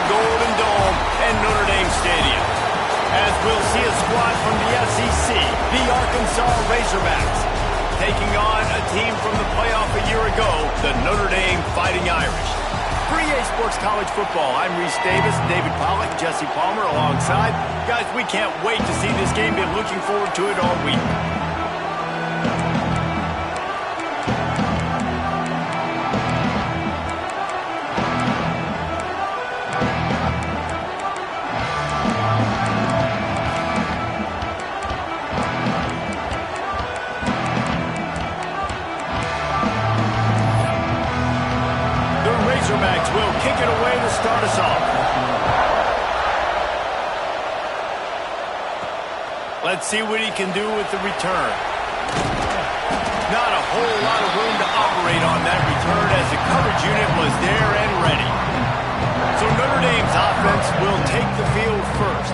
Golden Dome and Notre Dame Stadium. As we'll see a squad from the SEC, the Arkansas Razorbacks, taking on a team from the playoff a year ago, the Notre Dame Fighting Irish. For EA Sports College Football, I'm Reese Davis, David Pollack, Jesse Palmer alongside. Guys, we can't wait to see this game. Been looking forward to it all week. Razorbacks will kick it away to start us off. Let's see what he can do with the return. Not a whole lot of room to operate on that return as the coverage unit was there and ready. So Notre Dame's offense will take the field first.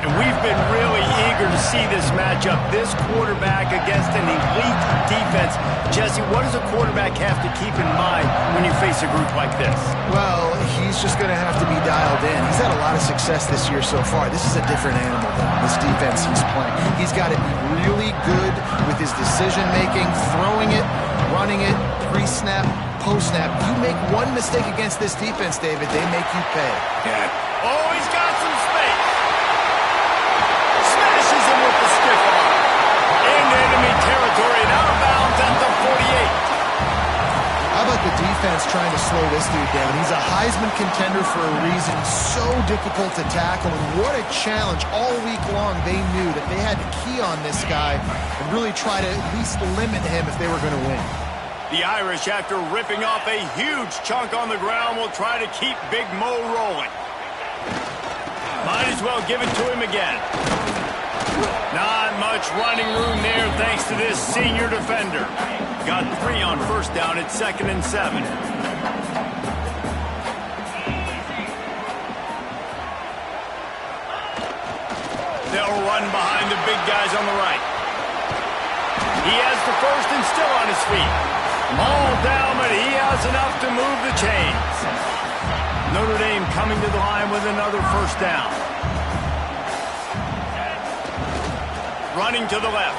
And we've been really eager to see this matchup, this quarterback against an elite defense. Jesse, what does a quarterback have to keep in mind when you face a group like this? Well, he's just going to have to be dialed in. He's had a lot of success this year so far. This is a different animal than this defense he's playing. He's got to be really good with his decision-making, throwing it, running it, pre-snap, post-snap. You make one mistake against this defense, David, they make you pay. Yeah. Oh, he's got some space. Smashes him with the stiff arm. Into enemy territory and out of bounds at the 48. How about the defense trying to slow this dude down? He's a Heisman contender for a reason. So difficult to tackle, and what a challenge. All week long, they knew that they had to key on this guy and really try to at least limit him if they were going to win. The Irish, after ripping off a huge chunk on the ground, will try to keep Big Mo rolling. Might as well give it to him again. Not much running room there thanks to this senior defender. Got 3 on first down at 2nd and 7. They'll run behind the big guys on the right. He has the first and still on his feet. All down, but he has enough to move the chains. Notre Dame coming to the line with another first down. Running to the left.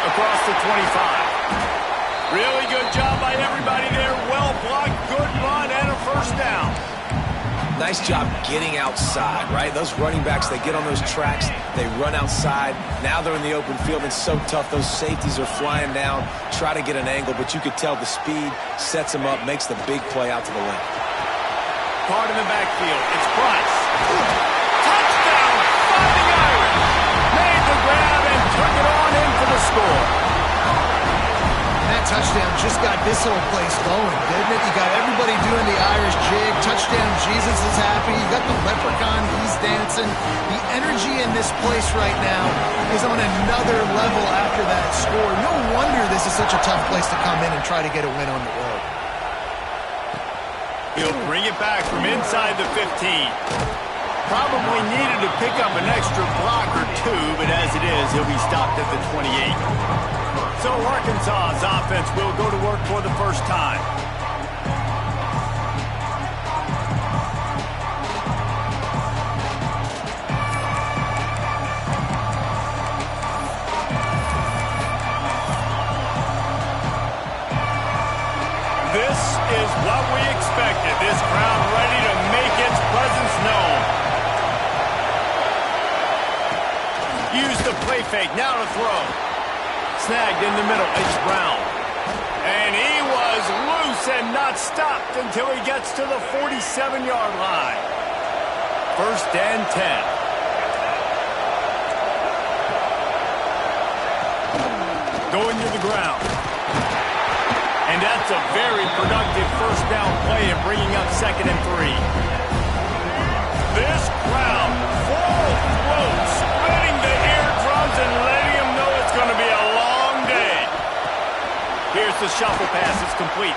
Across the 25. Really good job by everybody there. Well blocked, good run, and a first down. Nice job getting outside, right? Those running backs, they get on those tracks, they run outside. Now they're in the open field. It's so tough. Those safeties are flying down, try to get an angle, but you could tell the speed sets them up, makes the big play out to the left. Card in the backfield. It's Price. Touchdown, Fighting Irish. Made the grab and took it on in for the score. That touchdown just got this whole place going, didn't it? You got everybody doing the Irish jig. Touchdown, Jesus is happy. You got the leprechaun, he's dancing. The energy in this place right now is on another level after that score. No wonder this is such a tough place to come in and try to get a win on the road. He'll bring it back from inside the 15. Probably needed to pick up an extra block or two, but as it is, he'll be stopped at the 28. So Arkansas's offense will go to work for the first time. This is what we expected. This crowd ready to make its presence known. Use the play fake, now to throw. Snagged in the middle, it's Brown. And he was loose and not stopped until he gets to the 47-yard line. 1st and 10. Going to the ground. And that's a very productive first down play and bringing up 2nd and 3. This crowd, full throat, spreading the eardrums and letting them know it's going to be a long day. Here's the shuffle pass. It's complete.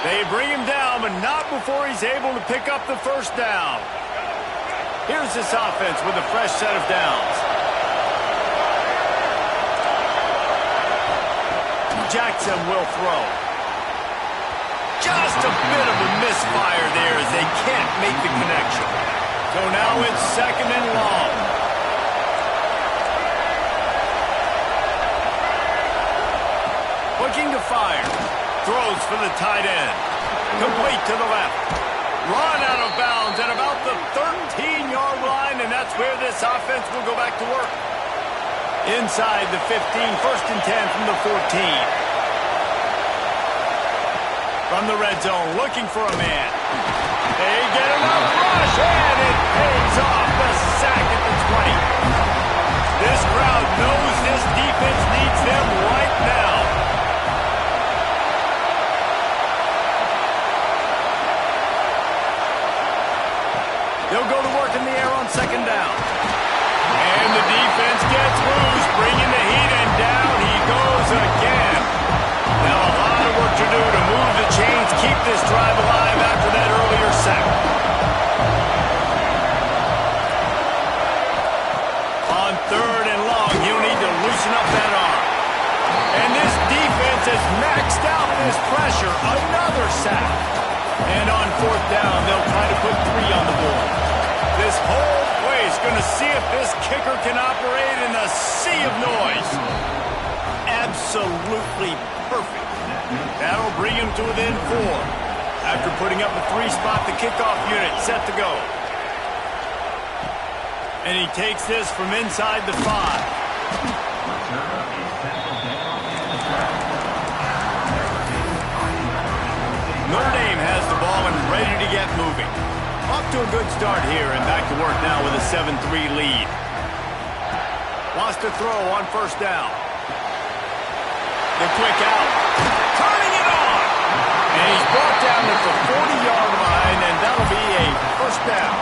They bring him down, but not before he's able to pick up the first down. Here's this offense with a fresh set of downs. Jackson will throw. Just a bit of a miss misfire there as they can't make the connection. So now it's 2nd and long. Looking to fire. Throws for the tight end. Complete to the left. Run out of bounds at about the 13-yard line, and that's where this offense will go back to work. Inside the 15, 1st and 10 from the 14. From the red zone, looking for a man. They get enough rush, and it pays off the sack at the 20. This crowd knows this defense needs them right now. They'll go to work in the air on 2nd down. And the defense gets loose, bringing the heat, and down he goes again. Now a lot of work to do to move the chains, keep this drive alive after that earlier sack. On 3rd and long, he'll need to loosen up that arm. And this defense has maxed out this pressure. Another sack. And on 4th down, they'll try to put 3 on the board. This whole place going to see if this kicker can operate in a sea of noise. Absolutely perfect. That'll bring him to within 4. After putting up a 3-spot, the kickoff unit set to go. And he takes this from inside the 5. Notre Dame has the ball and ready to get moving. Off to a good start here and back to work now with a 7-3 lead. Wants to throw on 1st down. The quick out. Turning it on. And he's brought down at the 40-yard line, and that'll be a 1st down.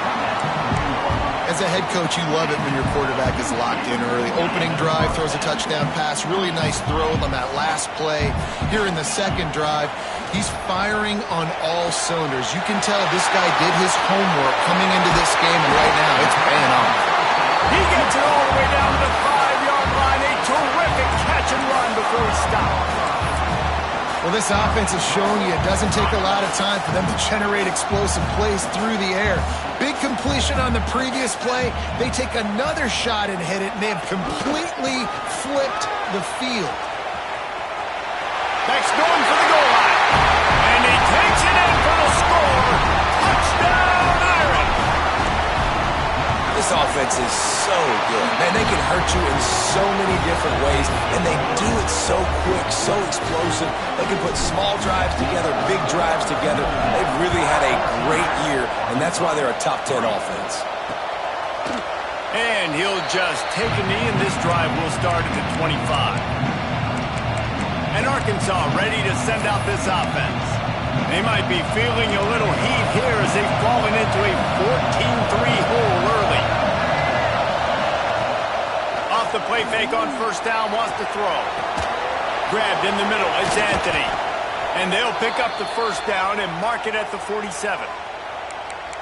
As a head coach, you love it when your quarterback is locked in early. Opening drive, throws a touchdown pass. Really nice throw on that last play. Here in the 2nd drive, he's firing on all cylinders. You can tell this guy did his homework coming into this game, and right now it's paying off. He gets it all the way down to the 5-yard line. A terrific catch and run before he stopped. Well, this offense is showing you it doesn't take a lot of time for them to generate explosive plays through the air. Big completion on the previous play. They take another shot and hit it, and they have completely flipped the field. Beck's going for the goal line. And he takes it in for the score. Touchdown, Iron. This offense is so good. Man, they can hurt you in so many different ways, and they do it so quick, so explosive. They can put small drives together, big drives together. They've really had a great year, and that's why they're a top 10 offense. And he'll just take a knee, and this drive will start at the 25. And Arkansas ready to send out this offense. They might be feeling a little heat here as they've fallen into a 14-3 hole early. Off the play fake on 1st down, wants to throw. Grabbed in the middle, it's Anthony. And they'll pick up the 1st down and mark it at the 47.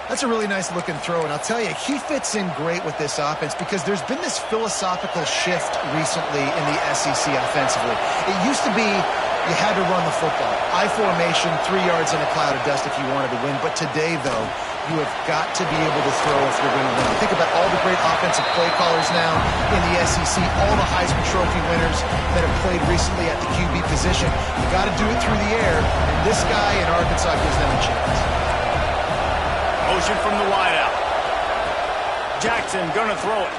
That's a really nice looking throw, and I'll tell you, he fits in great with this offense because there's been this philosophical shift recently in the SEC offensively. It used to be you had to run the football. I formation, 3 yards in a cloud of dust if you wanted to win. But today, though, you have got to be able to throw if you're going to win. Think about all the great offensive play callers now in the SEC, all the Heisman Trophy winners that have played recently at the QB position. You got to do it through the air, and this guy in Arkansas gives them a chance. Motion from the wideout. Jackson gonna throw it.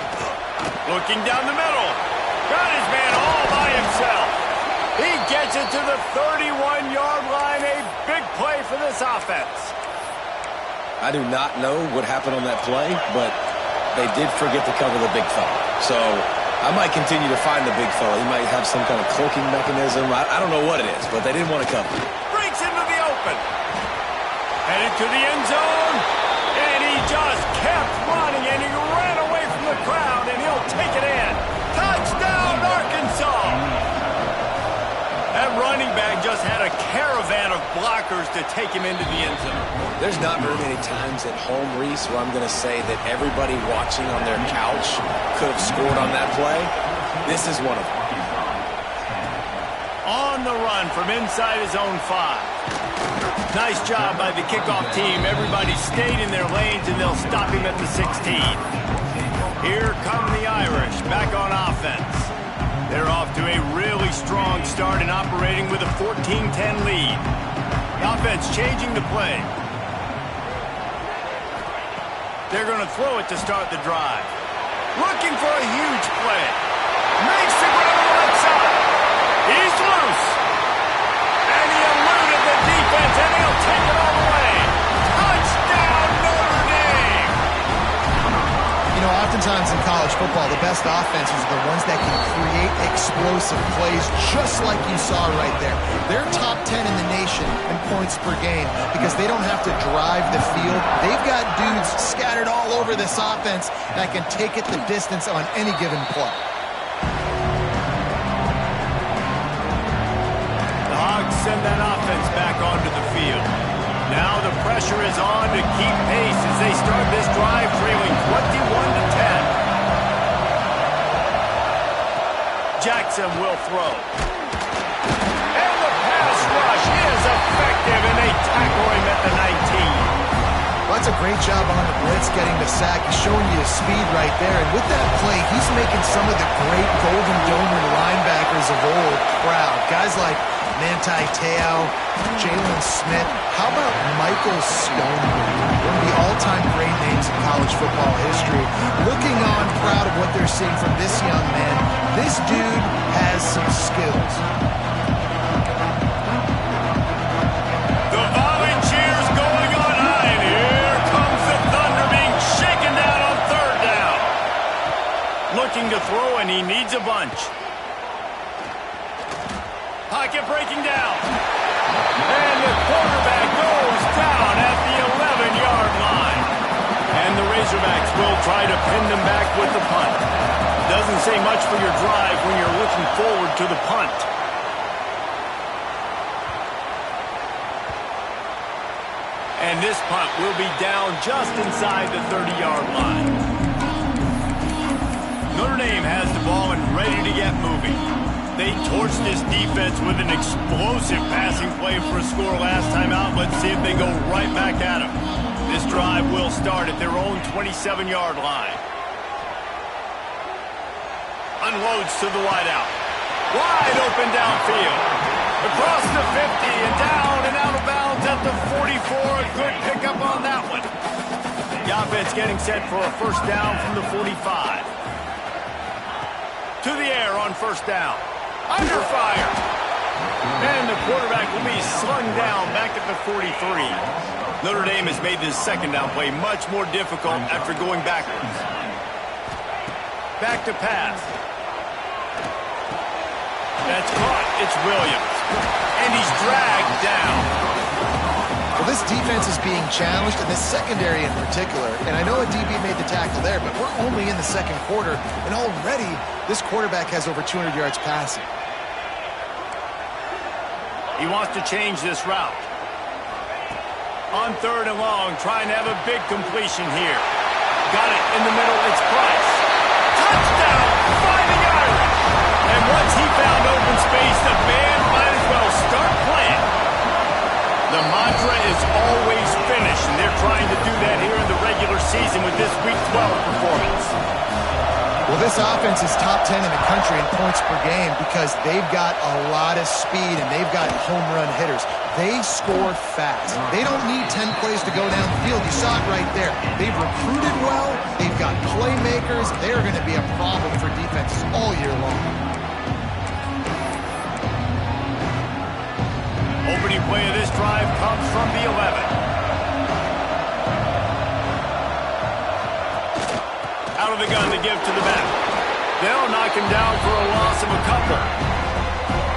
Looking down the middle. Got his man all by himself. He gets it to the 31-yard line. A big play for this offense. I do not know what happened on that play, but they did forget to cover the big fella. So I might continue to find the big fella. He might have some kind of cloaking mechanism. I don't know what it is, but they didn't want to cover it. Breaks into the open. Headed to the end zone. And he just kept running, and he ran away from the crowd, and he'll take it in. Touchdown, Arkansas! That running back just had a caravan of blockers to take him into the end zone. There's not very many times at home, Reese, where I'm going to say that everybody watching on their couch could have scored on that play. This is one of them. On the run from inside his own 5. Nice job by the kickoff team. Everybody stayed in their lanes, and they'll stop him at the 16. Here come the Irish back on offense. They're off to a really strong start and operating with a 14-10 lead. The offense changing the play. They're going to throw it to start the drive. Looking for a huge play. Makes the grab on the left side. He's loose. And he eluded the defense, and he'll take it all the way. Touchdown, Notre Dame! You know, oftentimes in college football, the best offenses are the ones that can create explosive plays, just like you saw right there. They're top 10 in the nation in points per game because they don't have to drive the field. They've got dudes scattered all over this offense that can take it the distance on any given play. The Hogs send that offense back onto the field. Now the pressure is on to keep pace as they start this drive trailing 21-10. Jackson will throw. And the pass rush is effective, and they tackle him at the 19. Well, that's a great job on the blitz getting the sack. He's showing you his speed right there. And with that play, he's making some of the great Golden Domer linebackers of old proud. Guys like Manti Te'o, Jalen Smith. How about Michael Stoneman? One of the all-time great names in college football history. Looking on, proud of what they're seeing from this young man. This dude has some skills. The Volunteers going on high, and here comes the Thunder being shaken down on 3rd down. Looking to throw, and he needs a bunch. Pocket breaking down. And the quarterback goes down at the 11-yard line. And the Razorbacks will try to pin them back with the punt. Doesn't say much for your drive when you're looking forward to the punt. And this punt will be down just inside the 30-yard line. Notre Dame has the ball and ready to get moving. They torched this defense with an explosive passing play for a score last time out. Let's see if they go right back at them. This drive will start at their own 27-yard line. Unloads to the wideout. Wide open downfield. Across the 50 and down and out of bounds at the 44. A good pickup on that one. The offense getting set for a first down from the 45. To the air on first down. Under fire. And the quarterback will be slung down back at the 43. Notre Dame has made this second down play much more difficult after going backwards. Back to pass. That's caught. It's Williams. And he's dragged down. Well, this defense is being challenged, and this secondary in particular. And I know a DB made the tackle there, but we're only in the second quarter, and already this quarterback has over 200 yards passing. He wants to change this route. On 3rd and long, trying to have a big completion here. Got it in the middle. It's Price. Touchdown! Fighting Irish! And once he found open space, the band might as well start playing. The mantra is always finish, and they're trying to do that here in the regular season with this Week 12 performance. Well, this offense is top 10 in the country in points per game because they've got a lot of speed and they've got home run hitters. They score fast. They don't need 10 plays to go downfield. You saw it right there. They've recruited well. They've got playmakers. They're going to be a problem for defenses all year long. Opening play of this drive comes from the 11. Out of the gun to give to the back. They'll knock him down for a loss of a couple.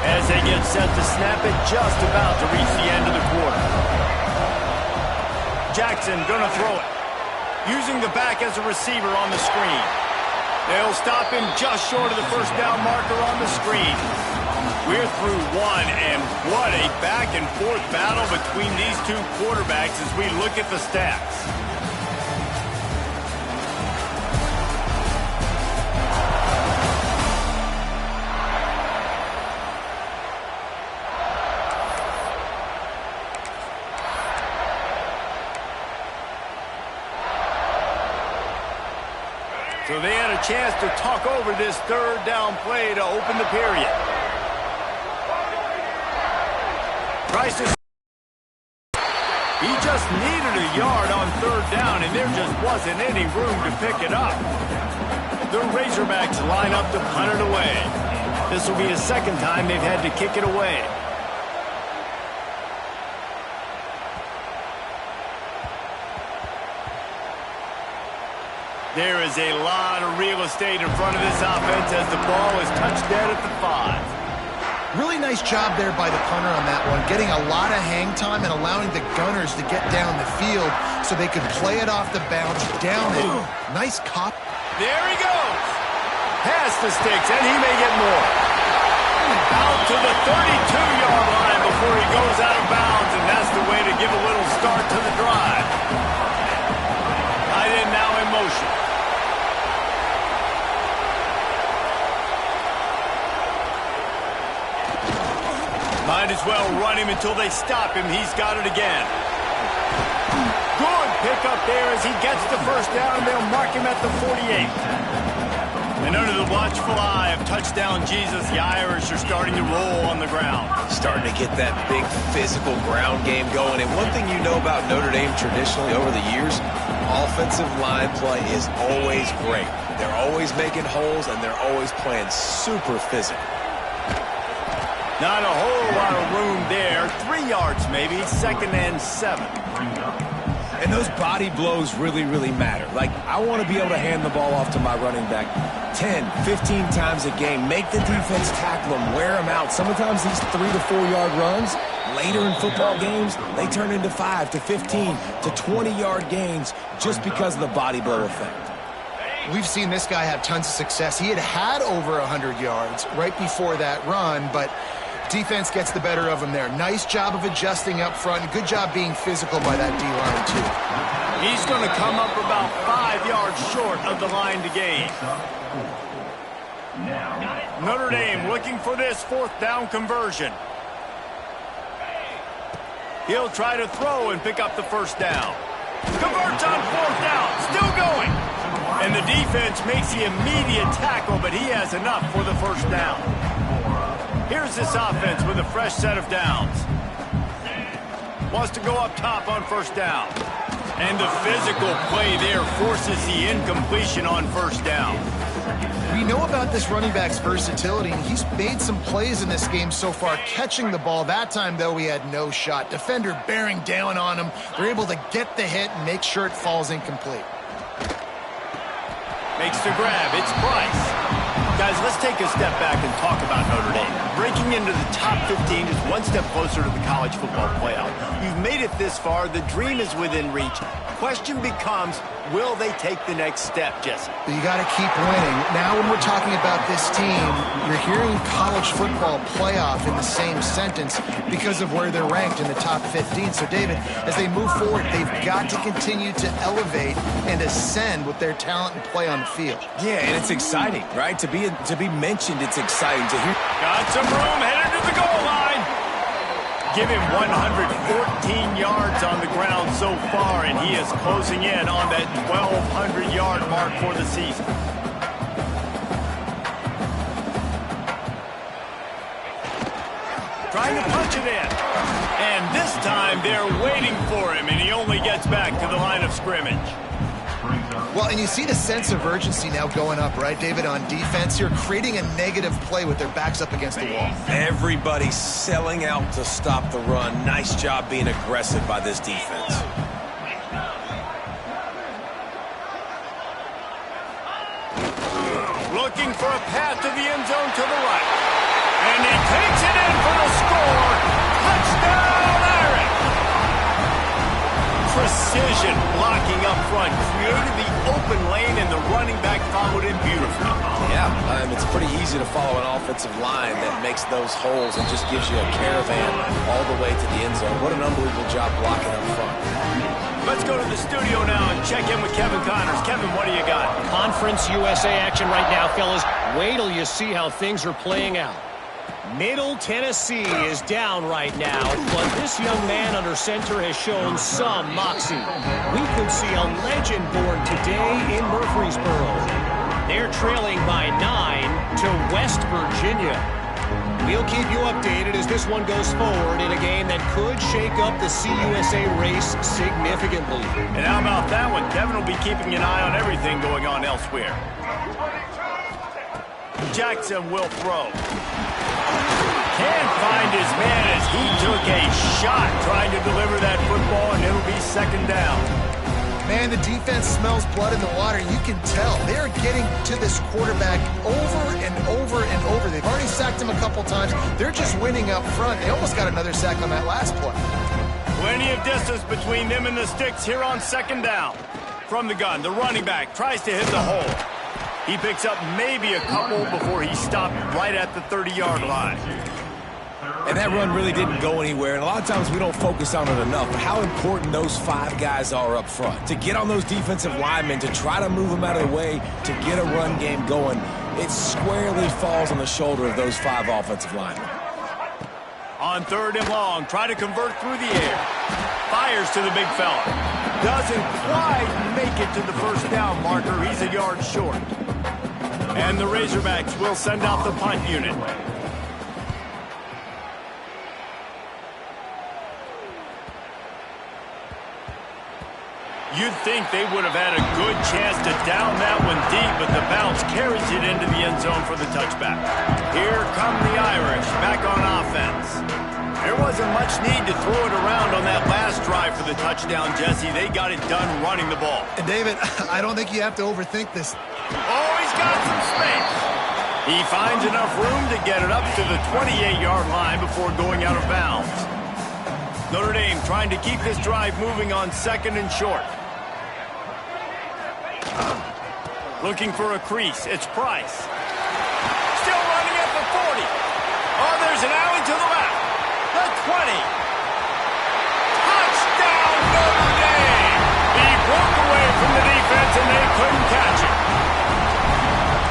As they get set to snap it, just about to reach the end of the quarter. Jackson gonna throw it. Using the back as a receiver on the screen. They'll stop him just short of the first down marker on the screen. We're through one, and what a back-and-forth battle between these two quarterbacks as we look at the stats. So they had a chance to talk over this third down play to open the period. Tries to... He just needed a yard on third down, and there just wasn't any room to pick it up. The Razorbacks line up to punt it away. This will be the second time they've had to kick it away. There is a lot of real estate in front of this offense as the ball is touched dead at the 5. Really nice job there by the punter on that one, getting a lot of hang time and allowing the Gunners to get down the field so they could play it off the bounce down it. Nice cop. There he goes. Past the sticks, and he may get more. Out to the 32-yard line before he goes out of bounds, and that's the way to give a little start to the drive. Tight end now in motion. Might as well run him until they stop him. He's got it again. Good pickup there as he gets the first down. They'll mark him at the 48. And under the watchful eye of touchdown Jesus, the Irish are starting to roll on the ground. Starting to get that big physical ground game going. And one thing you know about Notre Dame traditionally over the years, offensive line play is always great. They're always making holes, and they're always playing super physical. Not a whole lot of room there. 3 yards maybe, 2nd and 7. And those body blows really, really matter. Like, I want to be able to hand the ball off to my running back 10, 15 times a game. Make the defense tackle them, wear them out. Sometimes these 3 to 4 yard runs, later in football games, they turn into 5 to 15 to 20-yard gains just because of the body blow effect. We've seen this guy have tons of success. He had over 100 yards right before that run, but defense gets the better of him there. Nice job of adjusting up front. Good job being physical by that D-line, too. He's going to come up about 5 yards short of the line to gain. Notre Dame looking for this 4th down conversion. He'll try to throw and pick up the first down. Converts on 4th down. Still going. And the defense makes the immediate tackle, but he has enough for the first down. Here's this offense with a fresh set of downs. Wants to go up top on first down. And the physical play there forces the incompletion on first down. We know about this running back's versatility, and he's made some plays in this game so far, catching the ball. That time, though, he had no shot. Defender bearing down on him. They're able to get the hit and make sure it falls incomplete. Makes the grab. It's Price. Guys, let's take a step back and talk about Notre Dame. Breaking into the top 15 is one step closer to the college football playoff. You've made it this far. The dream is within reach. Question becomes, will they take the next step, Jesse? You got to keep winning. Now when we're talking about this team, you're hearing college football playoff in the same sentence because of where they're ranked in the top 15. So, David, as they move forward, they've got to continue to elevate and ascend with their talent and play on the field. Yeah, and it's exciting, right? To be mentioned, it's exciting to hear. Got some room, headed to the goal line. Give him 114 yards on the ground so far, and he is closing in on that 1,200-yard mark for the season. Trying to punch it in. And this time they're waiting for him, and he only gets back to the line of scrimmage. Well, and you see the sense of urgency now going up, right, David, on defense. You're creating a negative play with their backs up against the wall. Everybody's selling out to stop the run. Nice job being aggressive by this defense. Looking for a path to the end zone to the right. And he takes it in for the score. Touchdown, Irish! Precision blocking up front, created the open lane, and the running back followed it beautifully. Yeah, it's pretty easy to follow an offensive line that makes those holes and just gives you a caravan all the way to the end zone. What an unbelievable job blocking up front. Let's go to the studio now and check in with Kevin Connors. Kevin, what do you got? Conference USA action right now, fellas. Wait till you see how things are playing out. Middle Tennessee is down right now, but this young man under center has shown some moxie. We could see a legend born today in Murfreesboro. They're trailing by 9 to West Virginia. We'll keep you updated as this one goes forward in a game that could shake up the CUSA race significantly. And how about that one? Kevin will be keeping an eye on everything going on elsewhere. Jackson will throw. Can't find his man as he took a shot trying to deliver that football, and it'll be second down. Man, the defense smells blood in the water. You can tell. They're getting to this quarterback over and over and over. They've already sacked him a couple times. They're just winning up front. They almost got another sack on that last play. Plenty of distance between them and the sticks here on second down. From the gun, the running back tries to hit the hole. He picks up maybe a couple before he stopped right at the 30-yard line. And that run really didn't go anywhere, and a lot of times we don't focus on it enough, but how important those 5 guys are up front. To get on those defensive linemen, to try to move them out of the way, to get a run game going, it squarely falls on the shoulder of those 5 offensive linemen. On third and long, try to convert through the air. Fires to the big fella. Doesn't quite make it to the first down marker. He's a yard short. And the Razorbacks will send out the punt unit. You'd think they would have had a good chance to down that one deep, but the bounce carries it into the end zone for the touchback. Here come the Irish back on offense. There wasn't much need to throw it around on that last drive for the touchdown, Jesse. They got it done running the ball. And David, I don't think you have to overthink this. Oh, he's got some space. He finds enough room to get it up to the 28-yard line before going out of bounds. Notre Dame trying to keep this drive moving on second and short. Looking for a crease. It's Price. Still running at the 40. Oh, there's an alley to the left. The 20. Touchdown, Notre Dame. He broke away from the defense, and they couldn't catch him.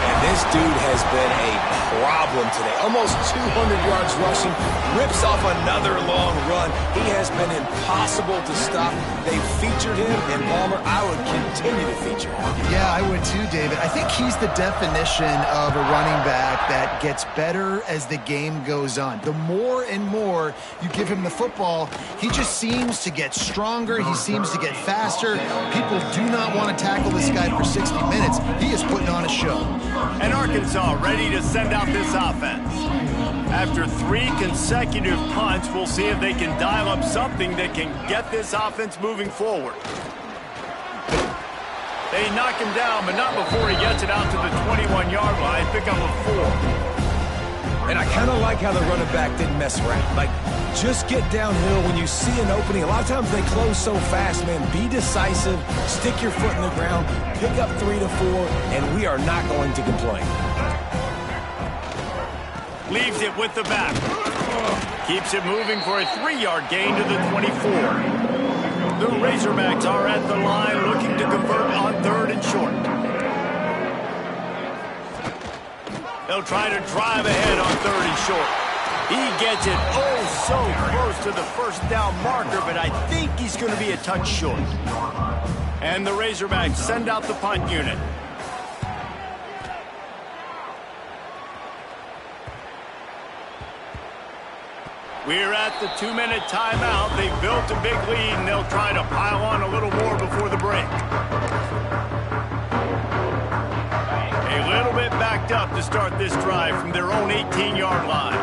And this dude has been a problem today. Almost 200 yards rushing. Rips off another long run. He has been impossible to stop. They've featured him, and Palmer, I would continue to feature him. Yeah, I would too, David. I think he's the definition of a running back that gets better as the game goes on. The more and more you give him the football, he just seems to get stronger. He seems to get faster. People do not want to tackle this guy for 60 minutes. He is putting on a show. And Arkansas ready to send out this offense. After 3 consecutive punts, we'll see if they can dial up something that can get this offense moving forward. They knock him down, but not before he gets it out to the 21-yard line. Pick up a 4. And I kind of like how the running back didn't mess around. Like, just get downhill when you see an opening. A lot of times they close so fast, man. Be decisive, stick your foot in the ground, pick up 3 to 4, and we are not going to complain. Leaves it with the back. Keeps it moving for a 3-yard gain to the 24. The Razorbacks are at the line looking to convert on third and short. They'll try to drive ahead on third and short. He gets it oh so close to the first down marker, but I think he's going to be a touch short. And the Razorbacks send out the punt unit. We're at the 2-minute timeout. They've built a big lead, and they'll try to pile on a little more before the break. A little bit backed up to start this drive from their own 18-yard line.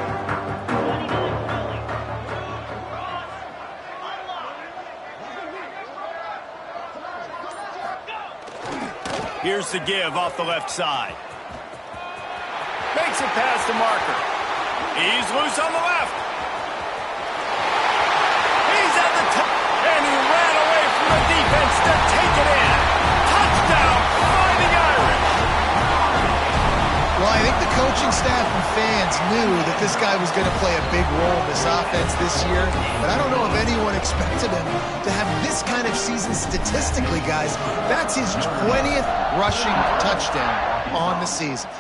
Here's the give off the left side. Makes it past the marker. He's loose on the left. And he ran away from the defense to take it in. Touchdown, Fighting Irish. Well, I think the coaching staff and fans knew that this guy was going to play a big role in this offense this year, but I don't know if anyone expected him to have this kind of season statistically, guys. That's his 20th rushing touchdown on the season.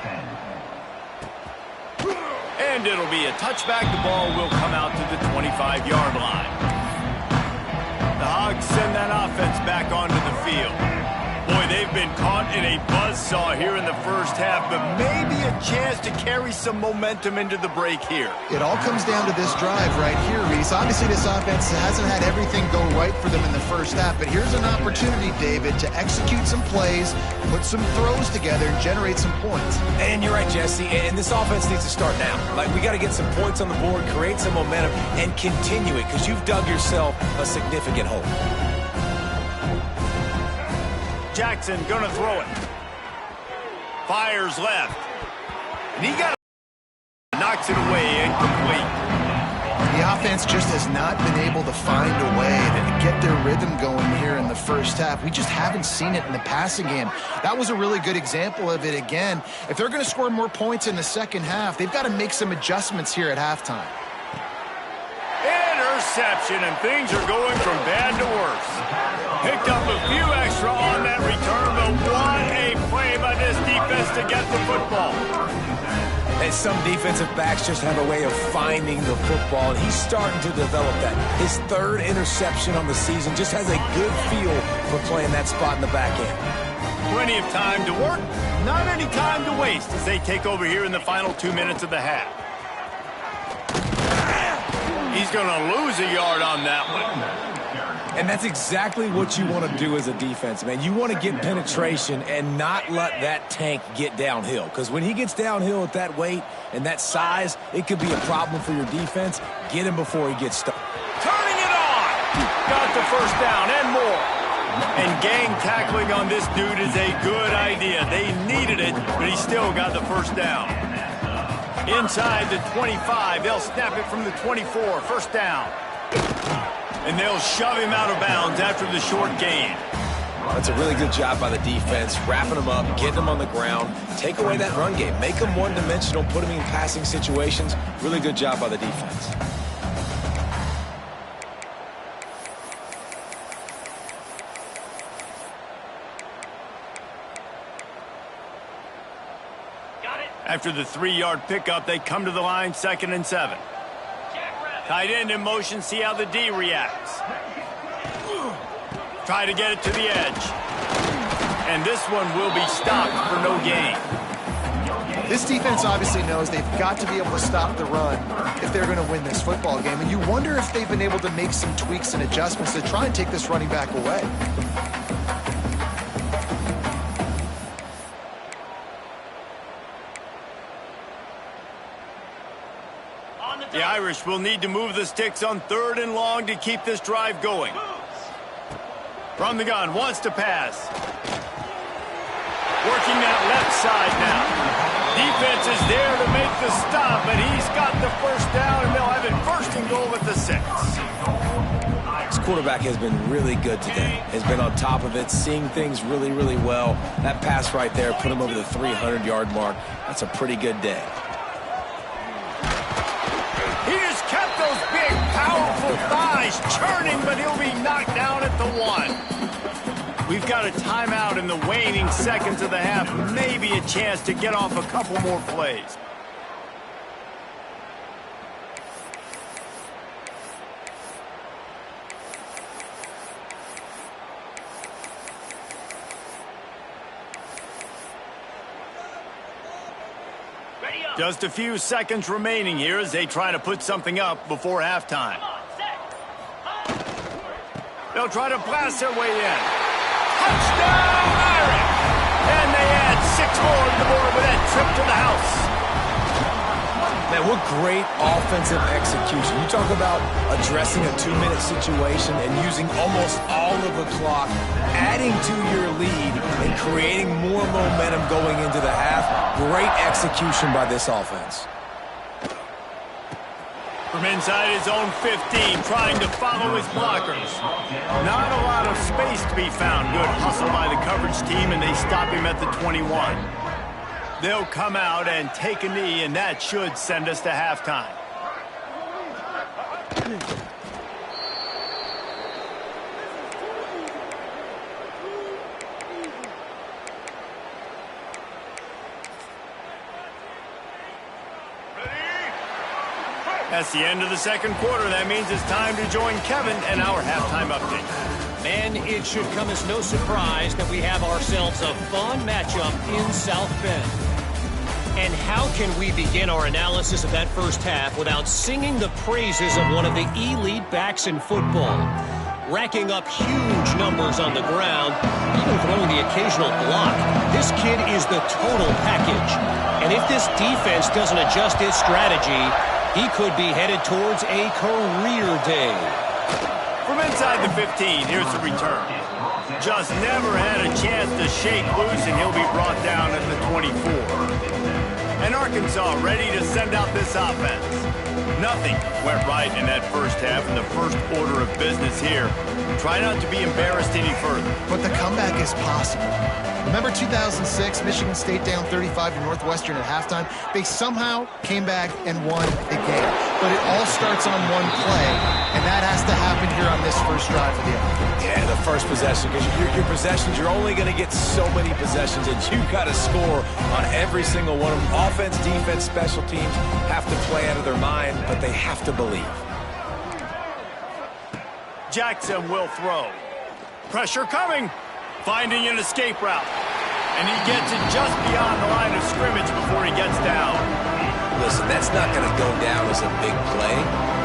And it'll be a touchback. The ball will come out to the 25-yard line. The Hogs send that offense back onto the field. Boy, they've been caught in a buzzsaw saw here in the first half, but maybe a chance to carry some momentum into the break here. It all comes down to this drive right here, Reese. Obviously, this offense hasn't had everything go right for them in the first half, but here's an opportunity, David, to execute some plays, put some throws together, and generate some points. And you're right, Jesse, and this offense needs to start now. Like, we got to get some points on the board, create some momentum, and continue it, because you've dug yourself a significant hole. Jackson gonna throw it. Fires left. And he knocks it away, incomplete. The offense just has not been able to find a way to get their rhythm going here in the first half. We just haven't seen it in the passing game. That was a really good example of it again. If they're going to score more points in the second half, they've got to make some adjustments here at halftime. Interception, and things are going from bad to worse. Picked up a few extra on that return, but what a play by this defense to get the football. And some defensive backs just have a way of finding the football, and he's starting to develop that. His third interception on the season, just has a good feel for playing that spot in the back end. Plenty of time to work, not any time to waste as they take over here in the final 2 minutes of the half. He's going to lose a yard on that one. And that's exactly what you want to do as a defense, man. You want to get penetration and not let that tank get downhill. Because when he gets downhill at that weight and that size, it could be a problem for your defense. Get him before he gets stuck. Turning it on! Got the first down and more. And gang tackling on this dude is a good idea. They needed it, but he still got the first down. Inside the 25, they'll snap it from the 24, first down. And they'll shove him out of bounds after the short gain. That's a really good job by the defense, wrapping him up, getting him on the ground, take away that run game, make him one-dimensional, put him in passing situations. Really good job by the defense. After the 3-yard pickup, they come to the line, 2nd and 7. Tight end in motion, see how the D reacts. Try to get it to the edge. And this one will be stopped for no gain. This defense obviously knows they've got to be able to stop the run if they're going to win this football game. And you wonder if they've been able to make some tweaks and adjustments to try and take this running back away. The Irish will need to move the sticks on 3rd and long to keep this drive going. From the gun, wants to pass. Working that left side now. Defense is there to make the stop, but he's got the first down, and they'll have it 1st and goal at the 6. This quarterback has been really good today. Has been on top of it, seeing things really, really well. That pass right there put him over the 300-yard mark. That's a pretty good day. Those big, powerful thighs churning, but he'll be knocked down at the 1. We've got a timeout in the waning seconds of the half. Maybe a chance to get off a couple more plays. Just a few seconds remaining here as they try to put something up before halftime. They'll try to blast their way in. Touchdown, Irish! And they add 6 more to the board with that trip to the house. Man, what great offensive execution. You talk about addressing a 2-minute situation and using almost all of the clock, adding to your lead and creating more momentum going into the half. Great execution by this offense. From inside his own 15, trying to follow his blockers. Not a lot of space to be found. Good hustle by the coverage team, and they stop him at the 21. They'll come out and take a knee, and that should send us to halftime. That's the end of the second quarter. That means it's time to join Kevin and our halftime update. Man, it should come as no surprise that we have ourselves a fun matchup in South Bend. And how can we begin our analysis of that first half without singing the praises of one of the elite backs in football? Racking up huge numbers on the ground, even throwing the occasional block. This kid is the total package. And if this defense doesn't adjust its strategy, he could be headed towards a career day. From inside the 15, here's the return. Just never had a chance to shake loose, and he'll be brought down at the 24. And Arkansas ready to send out this offense. Nothing went right in that first half, and the first order of business here. Try not to be embarrassed any further. But the comeback is possible. Remember 2006, Michigan State down 35 to Northwestern at halftime? They somehow came back and won the game. But it all starts on one play, and that has to happen here on this first drive of the offense. Yeah, the first possession, because your possessions, you're only going to get so many possessions, and you've got to score on every single one of them. Offense, defense, special teams have to play out of their mind, but they have to believe. Jackson will throw. Pressure coming. Finding an escape route. And he gets it just beyond the line of scrimmage before he gets down. Listen, that's not going to go down as a big play,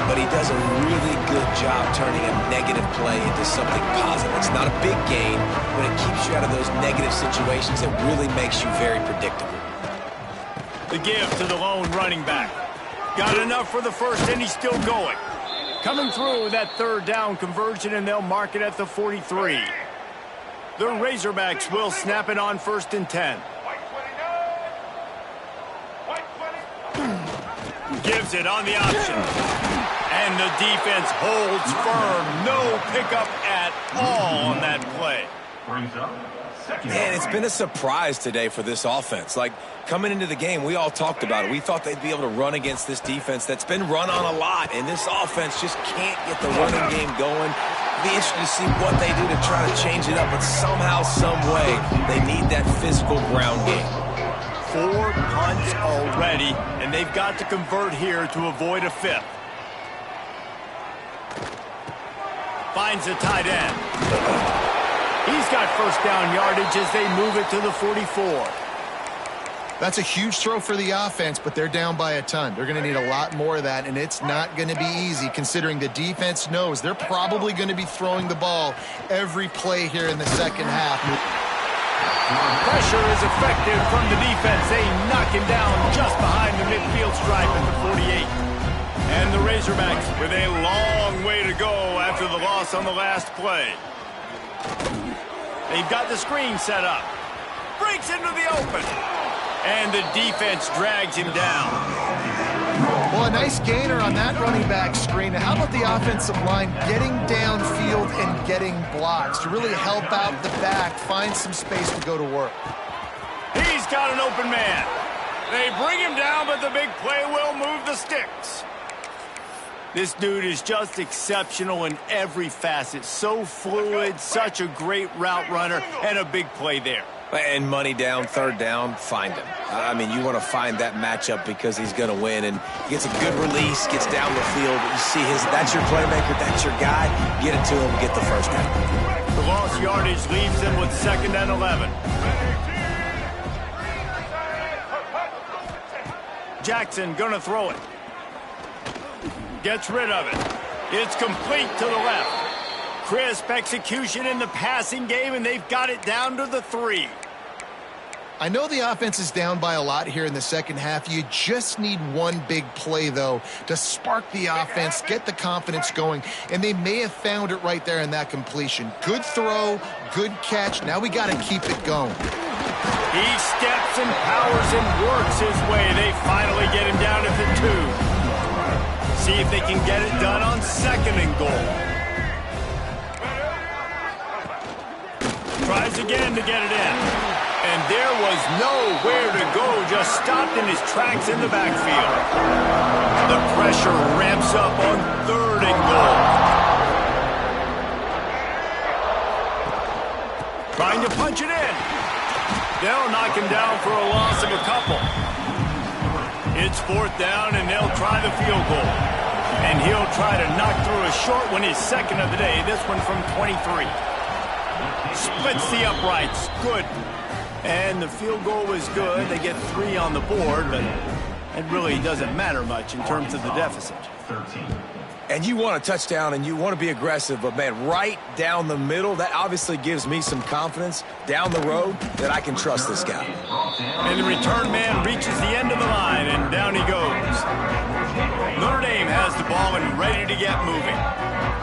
but he does a really good job turning a negative play into something positive. It's not a big gain, but it keeps you out of those negative situations. It really makes you very predictable. The give to the lone running back. Got enough for the first, and he's still going. Coming through with that third down conversion, and they'll mark it at the 43. The Razorbacks will snap it on 1st and 10. Gives it on the option. And the defense holds firm. No pickup at all on that play. Man, it's been a surprise today for this offense. Like, coming into the game, we all talked about it. We thought they'd be able to run against this defense that's been run on a lot, and this offense just can't get the running game going. It'll be interesting to see what they do to try to change it up, but somehow, some way, they need that physical ground game. 4 punts already, and they've got to convert here to avoid a 5th. Finds a tight end. He's got first down yardage as they move it to the 44. That's a huge throw for the offense, but they're down by a ton. They're going to need a lot more of that, and it's not going to be easy considering the defense knows they're probably going to be throwing the ball every play here in the second half. Pressure is effective from the defense. They knock him down just behind the midfield stripe at the 48. And the Razorbacks with a long way to go after the loss on the last play. They've got the screen set up. Breaks into the open. And the defense drags him down. Well, a nice gainer on that running back screen. How about the offensive line getting downfield and getting blocks to really help out the back, find some space to go to work? He's got an open man. They bring him down, but the big play will move the sticks. This dude is just exceptional in every facet. So fluid, such a great route runner, and a big play there. And money down, third down, find him. I mean, you want to find that matchup because he's going to win. And he gets a good release, gets down the field. You see that's your playmaker, that's your guy. Get it to him, get the first down. The lost yardage leaves them with 2nd and 11. Jackson going to throw it. Gets rid of it. It's complete to the left. Crisp execution in the passing game, and they've got it down to the 3. I know the offense is down by a lot here in the second half. You just need one big play, though, to spark the offense, get the confidence going, and they may have found it right there in that completion. Good throw, good catch. Now we got to keep it going. He steps and powers and works his way. They finally get him down at the 2. See if they can get it done on 2nd and goal. Tries again to get it in. And there was nowhere to go, just stopped in his tracks in the backfield. The pressure ramps up on 3rd and goal. Trying to punch it in. They'll knock him down for a loss of a couple. It's 4th down, and they'll try the field goal. And he'll try to knock through a short one, his second of the day. This one from 23. Splits the uprights. Good. And the field goal was good. They get 3 on the board, but it really doesn't matter much in terms of the deficit. And you want a touchdown, and you want to be aggressive, but, man, right down the middle, that obviously gives me some confidence down the road that I can trust this guy. And the return man reaches the end of the line, and down he goes. Notre Dame has the ball and ready to get moving.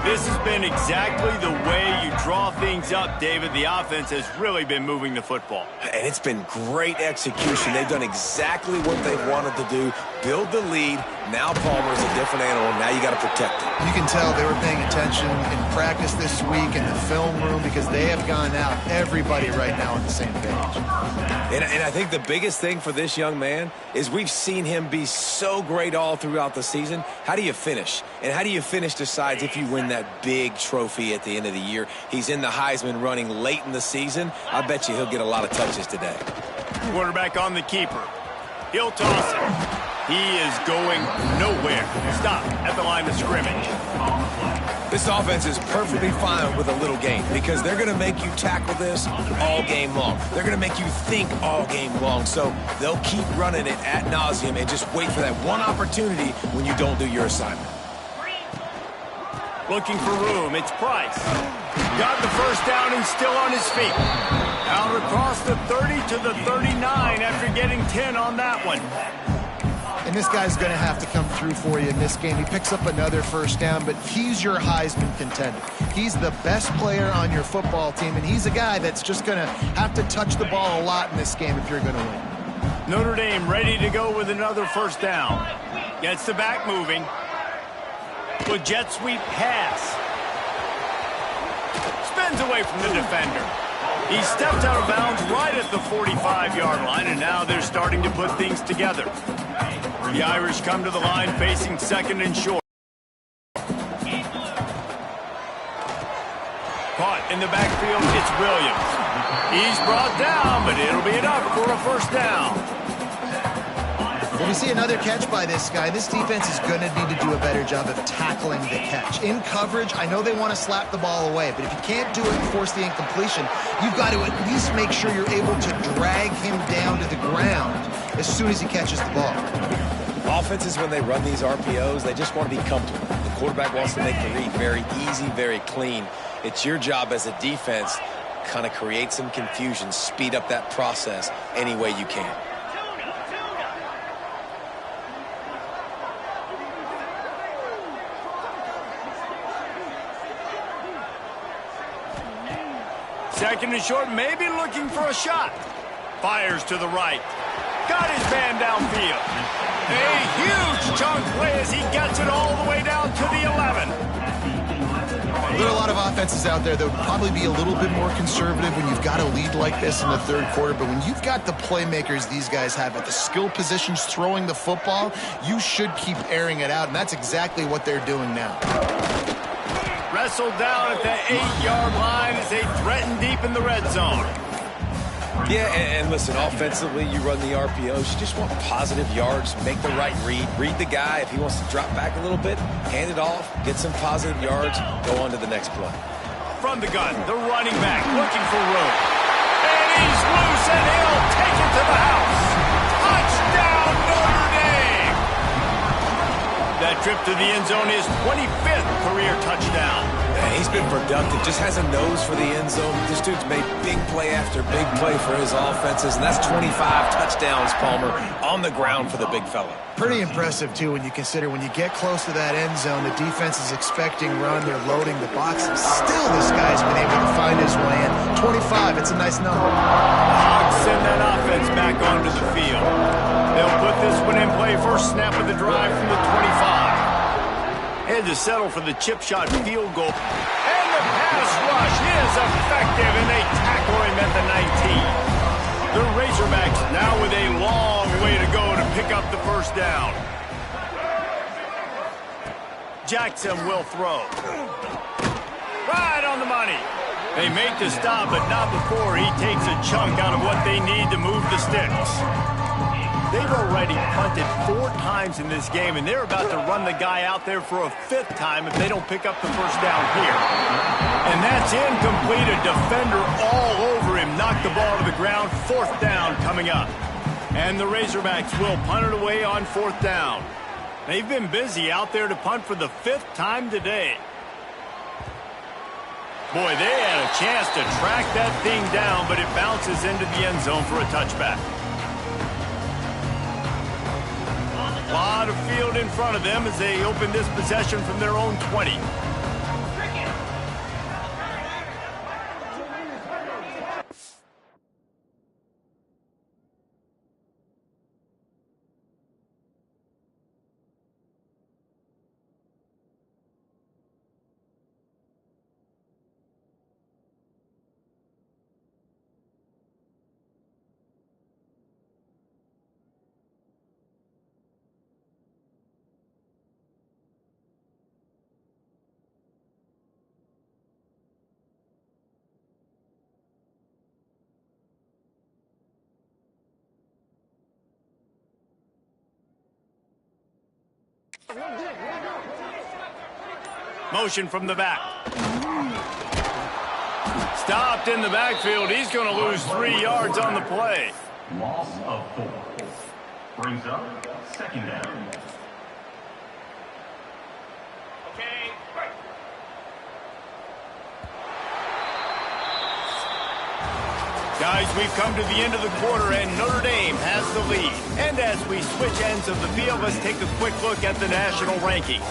This has been exactly the way you draw things up, David. The offense has really been moving the football. And it's been great execution. They've done exactly what they've wanted to do. Build the lead. Now Palmer's a different animal. Now you got to protect it. You can tell they were paying attention in practice this week in the film room because they have gone out, everybody right now on the same page. And I think the biggest thing for this young man is we've seen him be so great all throughout the season. How do you finish? And how do you finish decides if you win that big trophy at the end of the year. He's in the Heisman running late in the season. I bet you he'll get a lot of touches today. Quarterback on the keeper. He'll toss it. He is going nowhere. Stop at the line of scrimmage. This offense is perfectly fine with a little game because they're going to make you tackle this all game long. They're going to make you think all game long. So they'll keep running it ad nauseum and just wait for that one opportunity when you don't do your assignment. Looking for room. It's Price. Got the first down and still on his feet. Out across the 30 to the 39 after getting 10 on that one. And this guy's going to have to come through for you in this game. He picks up another first down, but he's your Heisman contender. He's the best player on your football team, and he's a guy that's just going to have to touch the ball a lot in this game if you're going to win. Notre Dame ready to go with another first down. Gets the back moving. With jet sweep pass. Spins away from the defender. He stepped out of bounds right at the 45-yard line, and now they're starting to put things together. The Irish come to the line facing second and short. Caught in the backfield, it's Williams. He's brought down, but it'll be enough for a first down. When we see another catch by this guy, this defense is going to need to do a better job of tackling the catch. In coverage, I know they want to slap the ball away, but if you can't do it and force the incompletion, you've got to at least make sure you're able to drag him down to the ground as soon as he catches the ball. Offenses, when they run these RPOs, they just want to be comfortable. The quarterback wants to make the read very easy, very clean. It's your job as a defense to kind of create some confusion, speed up that process any way you can. Second and short, maybe looking for a shot. Fires to the right. Got his man downfield. A huge chunk play as he gets it all the way down to the 11. There are a lot of offenses out there that would probably be a little bit more conservative when you've got a lead like this in the third quarter, but when you've got the playmakers these guys have at the skill positions throwing the football, you should keep airing it out, and that's exactly what they're doing now. Wrestled down at the 8-yard line as they threaten deep in the red zone. Yeah, and listen, offensively, you run the RPOs. You just want positive yards, make the right read. Read the guy. If he wants to drop back a little bit, hand it off, get some positive yards, go on to the next play. From the gun, the running back looking for room. And he's loose, and he'll take it to the house. Touchdown, Notre Dame! That trip to the end zone is 25th career touchdown. Yeah, he's been productive, just has a nose for the end zone. This dude's made big play after big play for his offenses, and that's 25 touchdowns, Palmer, on the ground for the big fella. Pretty impressive, too, when you consider when you get close to that end zone, the defense is expecting run, they're loading the box, and still this guy's been able to find his way in. 25, it's a nice number. Hogs send that offense back onto the field. They'll put this one in play first snap of the drive from the 25. Had to settle for the chip shot field goal. And the pass rush is effective, and they tackle him at the 19. The Razorbacks now with a long way to go to pick up the first down. Jackson will throw. Right on the money. They make the stop, but not before he takes a chunk out of what they need to move the sticks. They've already punted 4 times in this game, and they're about to run the guy out there for a 5th time if they don't pick up the first down here. And that's incomplete. A defender all over him. Knocked the ball to the ground. 4th down coming up. And the Razorbacks will punt it away on 4th down. They've been busy out there to punt for the 5th time today. Boy, they had a chance to track that thing down, but it bounces into the end zone for a touchback. A lot of field in front of them as they open this possession from their own 20. Motion from the back. Stopped in the backfield. He's going to lose 3 yards on the play. Loss of 4. Brings up 2nd down. Okay. Guys, we've come to the end of the quarter, and Notre Dame has the lead. And as we switch ends of the field, let's take a quick look at the national rankings.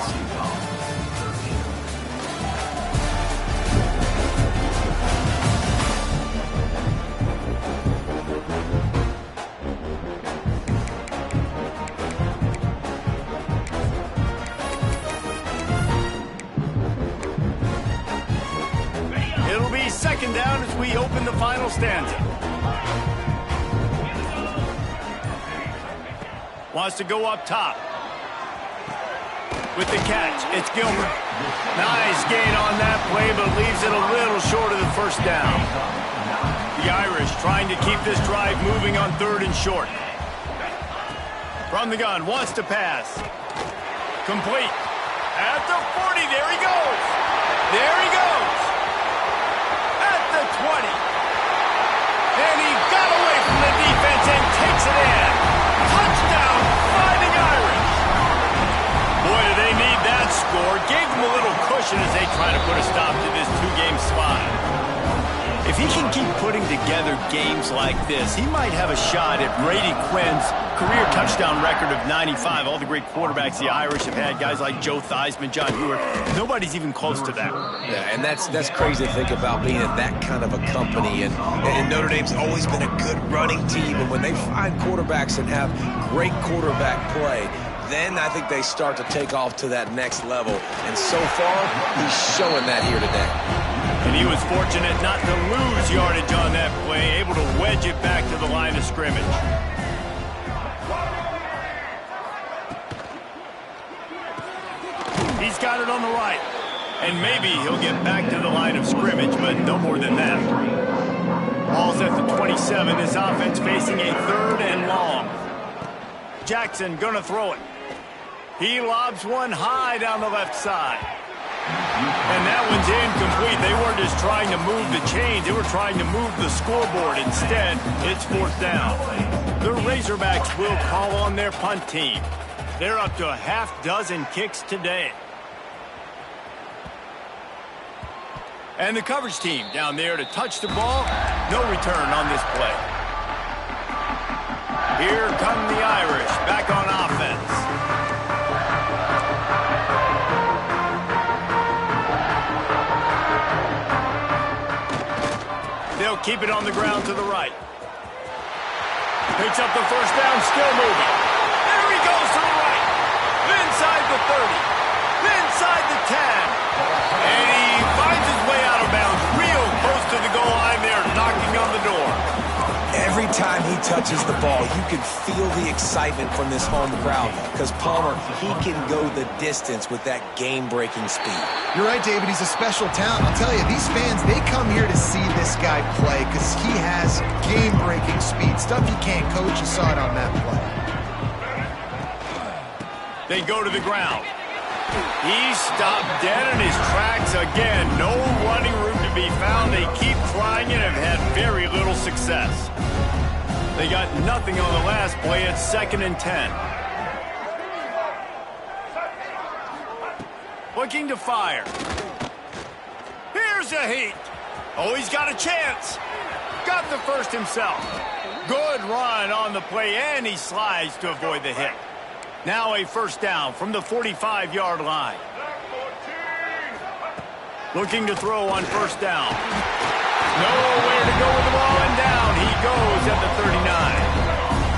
It'll be 2nd down as we open the final stanza. Wants to go up top. With the catch, it's Gilbert. Nice gain on that play, but leaves it a little short of the 1st down. The Irish trying to keep this drive moving on 3rd and short. From the gun, wants to pass. Complete. At the 40, there he goes. There he goes. At the 20. And he got away from the defense and takes it in. Touchdown, Fighting Irish. Boy, do they need that score. Gave them a little cushion as they try to put a stop to this 2-game slide. If he can keep putting together games like this, he might have a shot at Brady Quinn's career touchdown record of 95. All the great quarterbacks the Irish have had, guys like Joe Theismann, John Hewitt. Nobody's even close to that. Yeah, and that's crazy to think about being in that kind of a company. And Notre Dame's always been a good running team. And when they find quarterbacks and have great quarterback play, then I think they start to take off to that next level. And so far, he's showing that here today. And he was fortunate not to lose yardage on that play, able to wedge it back to the line of scrimmage. He's got it on the right. And maybe he'll get back to the line of scrimmage, but no more than that. Ball's at the 27. This offense facing a 3rd and long. Jackson gonna throw it. He lobs one high down the left side. And that one's incomplete. They weren't just trying to move the chains. They were trying to move the scoreboard. Instead, it's 4th down. The Razorbacks will call on their punt team. They're up to a half-dozen kicks today. And the coverage team down there to touch the ball. No return on this play. Here come the Irish back on offense. They'll keep it on the ground to the right. Picks up the 1st down, still moving. There he goes to the right. Inside the 30. Inside the 10. And he finds his way out of bounds. Real close to the goal line there, knocking on the door. Every time he touches the ball, you can feel the excitement from this home crowd because Palmer, he can go the distance with that game-breaking speed. You're right, David. He's a special talent. I'll tell you, these fans, they come here to see this guy play because he has game-breaking speed. Stuff you can't coach. You saw it on that play. They go to the ground. He's stopped dead in his tracks again. No running room to be found. They keep trying and have had very little success. They got nothing on the last play. It's 2nd and 10. Looking to fire. Here's a heat. Oh, he's got a chance. Got the first himself. Good run on the play, and he slides to avoid the hit. Now a first down from the 45-yard line. Looking to throw on first down. Nowhere to go with the ball, and down he goes at the 39.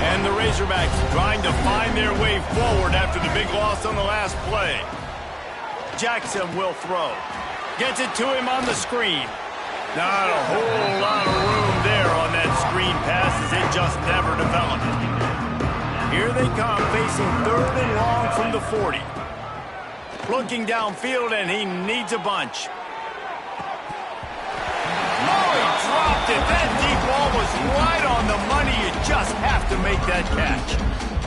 And the Razorbacks trying to find their way forward after the big loss on the last play. Jackson will throw. Gets it to him on the screen. Not a whole lot of room there on that screen pass as it just never developed. Here they come, facing 3rd and long from the 40. Looking downfield, and he needs a bunch. Oh, he dropped it. That deep ball was right on the money. You just have to make that catch.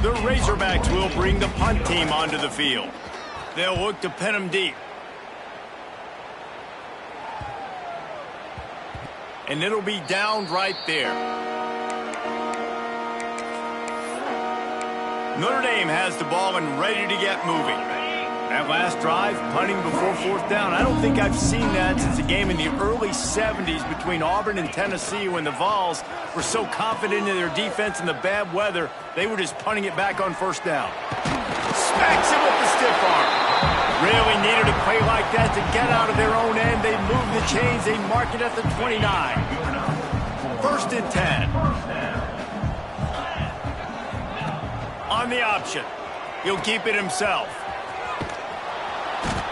The Razorbacks will bring the punt team onto the field. They'll look to pin him deep. And it'll be downed right there. Notre Dame has the ball and ready to get moving. That last drive, punting before 4th down. I don't think I've seen that since a game in the early 70s between Auburn and Tennessee when the Vols were so confident in their defense in the bad weather, they were just punting it back on 1st down. Smacks him with the stiff arm. Really needed a play like that to get out of their own end. They move the chains. They mark it at the 29. 1st and 10. On the option. He'll keep it himself.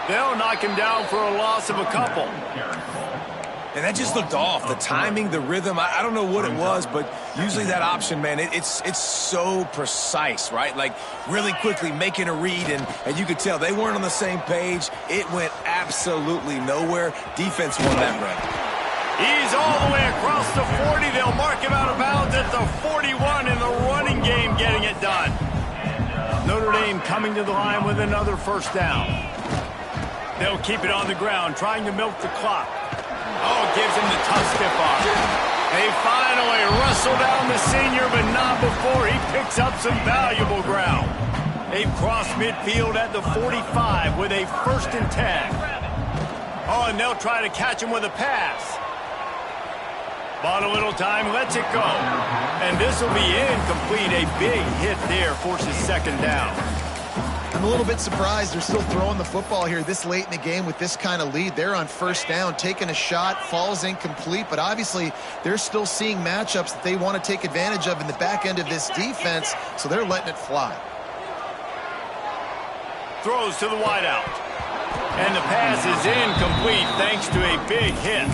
They'll knock him down for a loss of a couple. And that just looked off. The timing, the rhythm, I don't know what it was, but usually that option, man, it's so precise, right? Like really quickly making a read, and you could tell they weren't on the same page. It went absolutely nowhere. Defense won that run. He's all the way across the 40. They'll mark him out of bounds at the 41 in the running game, getting it done. Notre Dame coming to the line with another first down. They'll keep it on the ground, trying to milk the clock. Oh, gives him the tough stiff arm. They finally wrestle down the senior, but not before he picks up some valuable ground. They've crossed midfield at the 45 with a 1st and 10. Oh, and they'll try to catch him with a pass. Bought a little time, lets it go. And this will be incomplete. A big hit there forces 2nd down. I'm a little bit surprised they're still throwing the football here this late in the game with this kind of lead. They're on 1st down, taking a shot, falls incomplete, but obviously they're still seeing matchups that they want to take advantage of in the back end of this defense, so they're letting it fly. Throws to the wideout. And the pass is incomplete thanks to a big hit.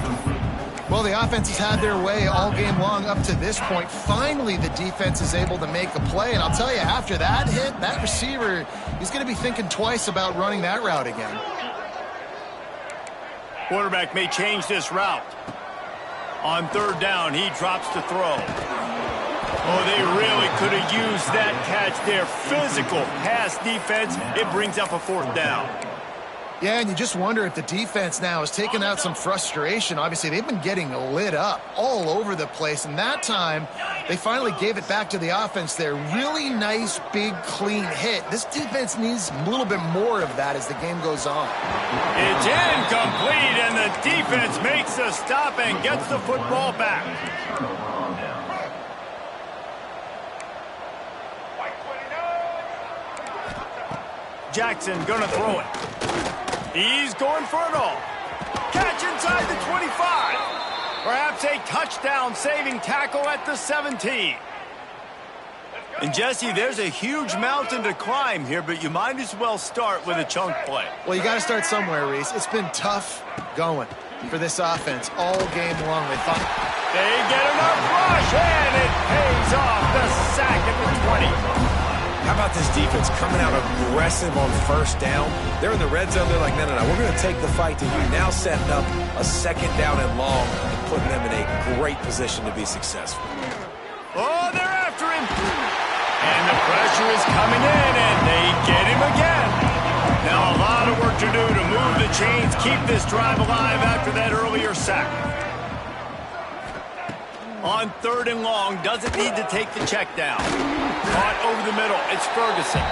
Well, the offense has had their way all game long up to this point. Finally, the defense is able to make a play. And I'll tell you, after that hit, that receiver, he's going to be thinking twice about running that route again. Quarterback may change this route. On 3rd down, he drops to throw. Oh, they really could have used that catch there. Physical pass defense. It brings up a 4th down. Yeah, and you just wonder if the defense now has taken out some frustration. Obviously, they've been getting lit up all over the place, and that time, they finally gave it back to the offense there. Really nice, big, clean hit. This defense needs a little bit more of that as the game goes on. It's incomplete, and the defense makes the stop and gets the football back. Jackson gonna throw it. He's going for it all. Catch inside the 25. Perhaps a touchdown-saving tackle at the 17. And, Jesse, there's a huge mountain to climb here, but you might as well start with a chunk play. Well, you got to start somewhere, Reese. It's been tough going for this offense all game long. They get enough rush, and it pays off. The sack at the 20. How about this defense coming out aggressive on 1st down? They're in the red zone. They're like, no, we're going to take the fight to you. Now setting up a 2nd down and long and putting them in a great position to be successful. Oh, they're after him. And the pressure is coming in, and they get him again. Now a lot of work to do to move the chains, keep this drive alive after that earlier sack. On 3rd and long, doesn't need to take the check down. Caught over the middle, it's Ferguson.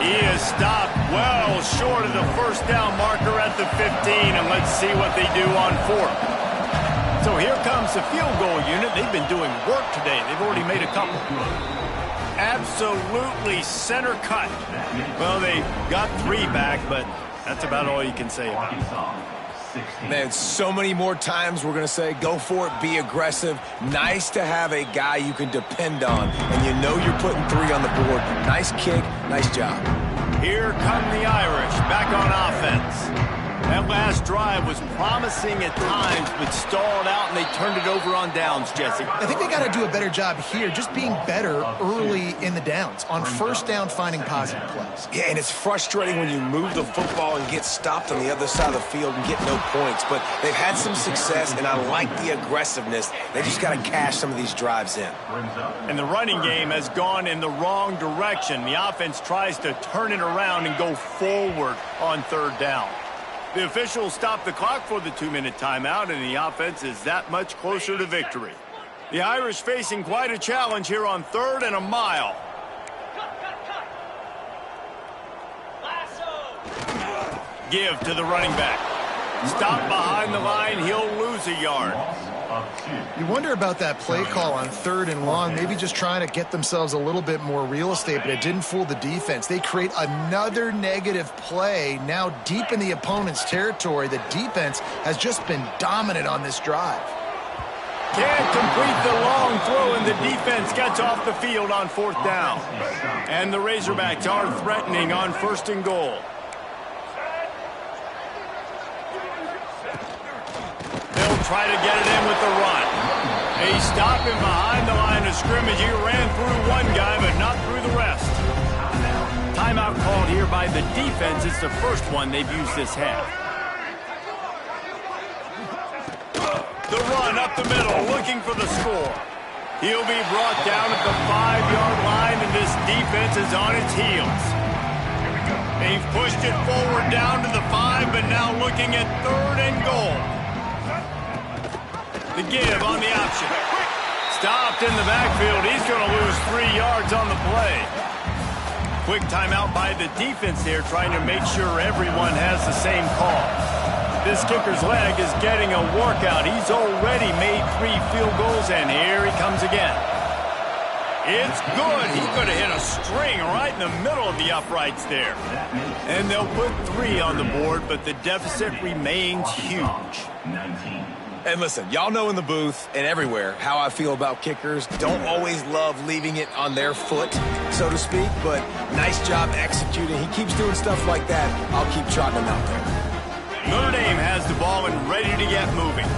He is stopped well short of the first down marker at the 15, and let's see what they do on 4th. So here comes the field goal unit. They've been doing work today. They've already made a couple. Absolutely center cut. Well, they got 3 back, but that's about all you can say about it. Man, so many more times we're going to say, go for it, be aggressive. Nice to have a guy you can depend on, and you know you're putting 3 on the board. Nice kick, nice job. Here come the Irish, back on offense. That last drive was promising at times, but stalled out, and they turned it over on downs, Jesse. I think they got to do a better job here, just being better early in the downs, on 1st down finding positive plays. Yeah, and it's frustrating when you move the football and get stopped on the other side of the field and get no points, but they've had some success, and I like the aggressiveness. They just got to cash some of these drives in. And the running game has gone in the wrong direction. The offense tries to turn it around and go forward on 3rd down. The officials stop the clock for the 2-minute timeout, and the offense is that much closer to victory. The Irish facing quite a challenge here on 3rd and a mile. Give to the running back. Stop behind the line, he'll lose a yard. You wonder about that play call on 3rd and long, maybe just trying to get themselves a little bit more real estate, but it didn't fool the defense. They create another negative play now deep in the opponent's territory. The defense has just been dominant on this drive. Can't complete the long throw, and the defense gets off the field on 4th down. And the Razorbacks are threatening on 1st and goal. Try to get it in with the run. They stop him behind the line of scrimmage. He ran through one guy, but not through the rest. Timeout called here by the defense. It's the first one they've used this half. The run up the middle, looking for the score. He'll be brought down at the 5-yard line, and this defense is on its heels. They've pushed it forward down to the 5, but now looking at 3rd and goal. The give on the option. Stopped in the backfield. He's going to lose 3 yards on the play. Quick timeout by the defense there, trying to make sure everyone has the same call. This kicker's leg is getting a workout. He's already made 3 field goals, and here he comes again. It's good. He could have hit a string right in the middle of the uprights there. And they'll put 3 on the board, but the deficit remains huge. And listen, y'all know in the booth and everywhere how I feel about kickers. Don't always love leaving it on their foot, so to speak, but nice job executing. He keeps doing stuff like that. I'll keep trotting him out there. Notre Dame has the ball and ready to get moving.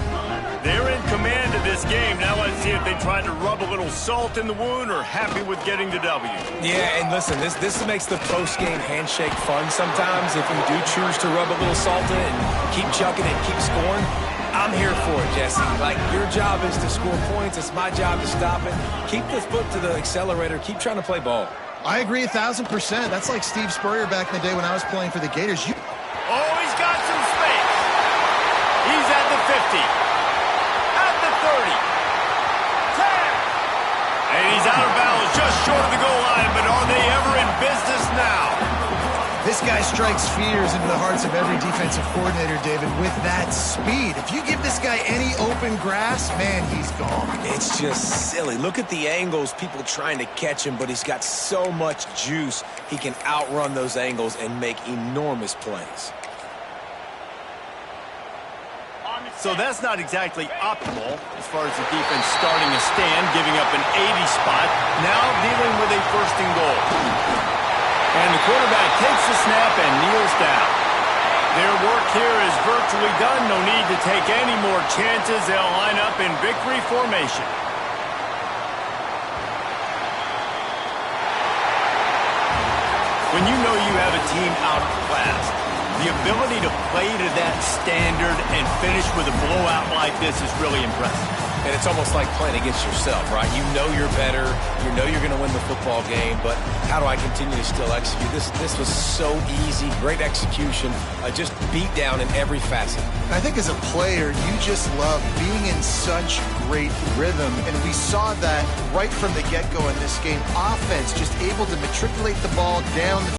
They're in command of this game. Now let's see if they try to rub a little salt in the wound or happy with getting the W. Yeah, and listen, this makes the post-game handshake fun sometimes. If you do choose to rub a little salt in it and keep chucking and keep scoring, I'm here for it, Jesse. Like, your job is to score points. It's my job to stop it. Keep the foot to the accelerator. Keep trying to play ball. I agree 1,000%. That's like Steve Spurrier back in the day when I was playing for the Gators. Oh, he's got some space. He's at the 50. At the 30. 10. And he's out of bounds just short of the goal line, but are they ever in business now? This guy strikes fears into the hearts of every defensive coordinator, David, with that speed. If you give this guy any open grass, man, he's gone. It's just silly. Look at the angles, people trying to catch him, but he's got so much juice. He can outrun those angles and make enormous plays. So that's not exactly optimal as far as the defense starting a stand, giving up an 80 spot, now dealing with a 1st and goal. And the quarterback takes the snap and kneels down. Their work here is virtually done. No need to take any more chances. They'll line up in victory formation. When you know you have a team outclassed, The ability to play to that standard and finish with a blowout like this is really impressive. And it's almost like playing against yourself, right? You know you're better. You know you're going to win the football game, but how do I continue to still execute? This was so easy, great execution, just beat down in every facet. I think as a player, you just love being in such great rhythm, and we saw that right from the get-go in this game. Offense just able to matriculate the ball down the